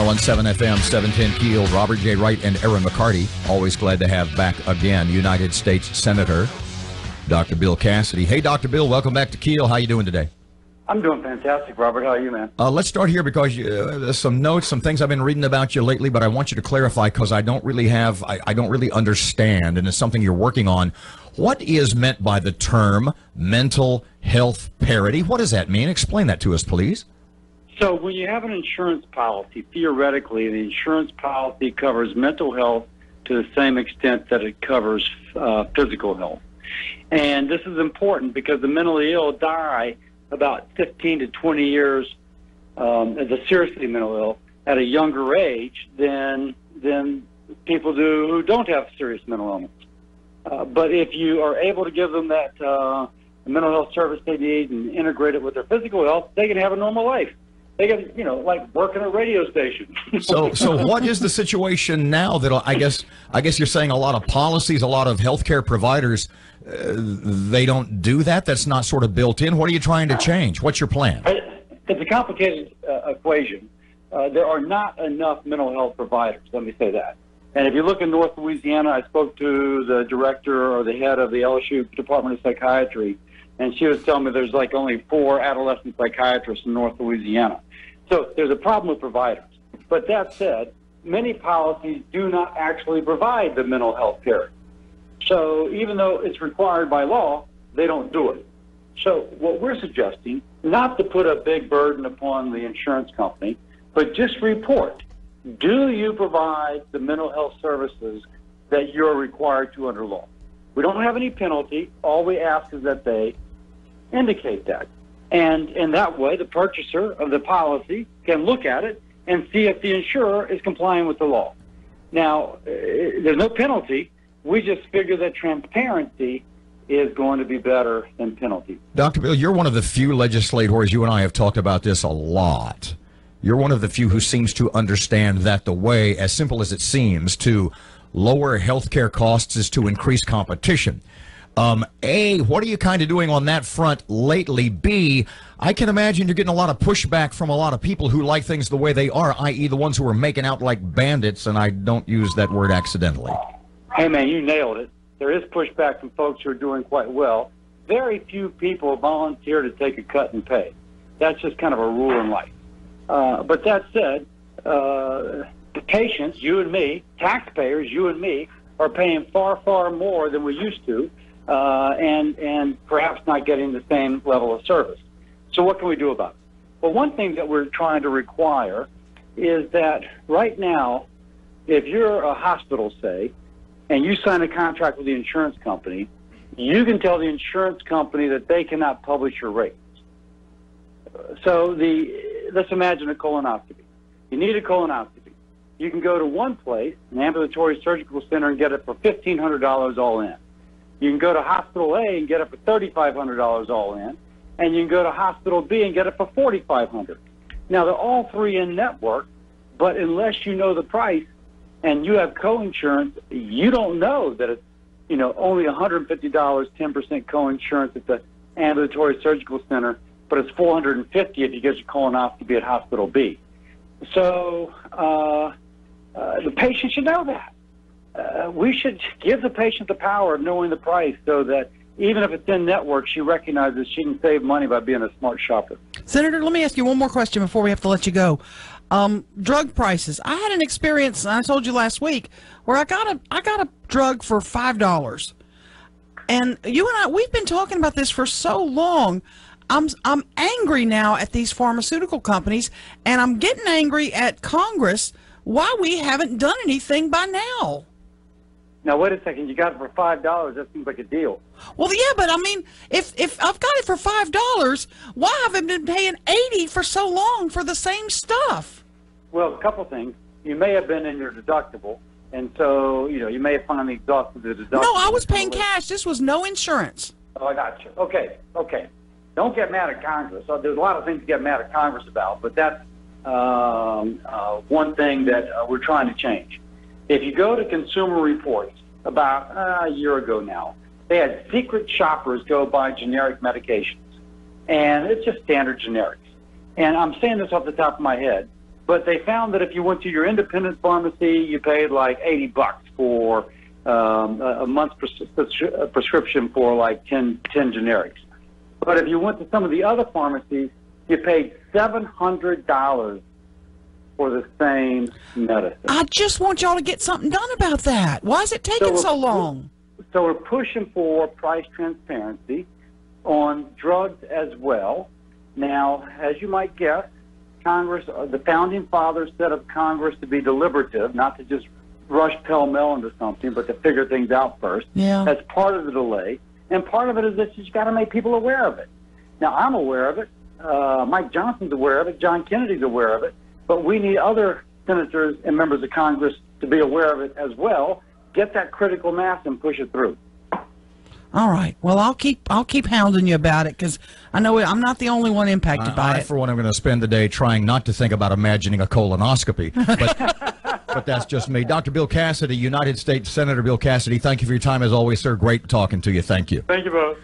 101.7 FM, 710 KEEL, Robert J. Wright and Aaron McCarty. Always glad to have back again United States Senator Dr. Bill Cassidy. Hey, Dr. Bill, welcome back to KEEL. How you doing today? I'm doing fantastic, Robert. How are you, man? Let's start here because there's some notes, some things I've been reading about you lately, but I want you to clarify because I don't really understand, and it's something you're working on. What is meant by the term mental health parity? What does that mean? Explain that to us, please. So when you have an insurance policy, theoretically, the insurance policy covers mental health to the same extent that it covers physical health. And this is important because the mentally ill die about 15 to 20 years as a seriously mental ill at a younger age than people do who don't have serious mental illness. But if you are able to give them that mental health service they need and integrate it with their physical health, they can have a normal life. They can, like work in a radio station. So what is the situation now that I guess you're saying a lot of policies, a lot of healthcare providers, they don't do that? That's not sort of built in. What are you trying to change? What's your plan? It's a complicated equation. There are not enough mental health providers, let me say that. And if you look in North Louisiana, I spoke to the director or the head of the LSU Department of Psychiatry, and she was telling me there's like only 4 adolescent psychiatrists in North Louisiana. So there's a problem with providers. But that said, many policies do not actually provide the mental health care. So even though it's required by law, they don't do it. So what we're suggesting, not to put a big burden upon the insurance company, but just report, do you provide the mental health services that you're required to under law? We don't have any penalty. All we ask is that they indicate that. And in that way, the purchaser of the policy can look at it and see if the insurer is complying with the law. Now, there's no penalty. We just figure that transparency is going to be better than penalty. Dr. Bill, you're one of the few legislators, you and I have talked about this a lot. You're one of the few who seems to understand that the way, as simple as it seems, to lower healthcare costs is to increase competition. A, what are you kind of doing on that front lately? B, I can imagine you're getting a lot of pushback from a lot of people who like things the way they are, i.e. the ones who are making out like bandits, and I don't use that word accidentally. Hey, man, you nailed it. There is pushback from folks who are doing quite well. Very few people volunteer to take a cut in pay. That's just kind of a rule in life. But that said, the patients, you and me, taxpayers, you and me, are paying far, far more than we used to, and perhaps not getting the same level of service. So what can we do about it? Well, one thing that we're trying to require is that right now, if you're a hospital, say, and you sign a contract with the insurance company, you can tell the insurance company that they cannot publish your rates. So let's imagine a colonoscopy. You need a colonoscopy. You can go to one place, an ambulatory surgical center, and get it for $1,500 all in. You can go to Hospital A and get it for $3,500 all in, and you can go to Hospital B and get it for $4,500. Now, they're all three in network, but unless you know the price and you have co-insurance, you don't know that it's only $150, 10% co-insurance at the ambulatory surgical center, but it's $450 if you get your colonoscopy at Hospital B. So the patient should know that. We should give the patient the power of knowing the price so that even if it's in network, she recognizes she can save money by being a smart shopper. Senator, let me ask you one more question before we have to let you go. Drug prices. I had an experience, and I told you last week, where I got a drug for $5. And you and I, we've been talking about this for so long. I'm angry now at these pharmaceutical companies, and I'm getting angry at Congress why we haven't done anything by now. Now, wait a second. You got it for $5. That seems like a deal. Well, yeah, but I mean, if I've got it for $5, why have I been paying $80 for so long for the same stuff? Well, a couple things. You may have been in your deductible, and so, you may have finally exhausted the deductible. No, I was paying cash. This was no insurance. Oh, I got you. Okay. Don't get mad at Congress. There's a lot of things to get mad at Congress about, but that's one thing that we're trying to change. If you go to Consumer Reports, about a year ago now, they had secret shoppers go buy generic medications. And it's just standard generics. And I'm saying this off the top of my head. But they found that if you went to your independent pharmacy, you paid like $80 for a month's prescription for like 10 generics. But if you went to some of the other pharmacies, you paid $700 for the same medicine. I just want y'all to get something done about that. Why is it taking so long? So we're pushing for price transparency on drugs as well. Now, as you might guess, Congress, the founding fathers set up Congress to be deliberative, not to just rush pell-mell into something, but to figure things out first. Yeah. That's part of the delay. And part of it is that you've got to make people aware of it. Now, I'm aware of it. Mike Johnson's aware of it. John Kennedy's aware of it. But we need other senators and members of Congress to be aware of it as well. Get that critical mass and push it through. All right. Well, I'll keep hounding you about it, because I know I'm not the only one impacted by it. For one, I'm going to spend the day trying not to think about imagining a colonoscopy. But that's just me. Dr. Bill Cassidy, United States Senator Bill Cassidy, thank you for your time as always, sir. Great talking to you. Thank you. Thank you both.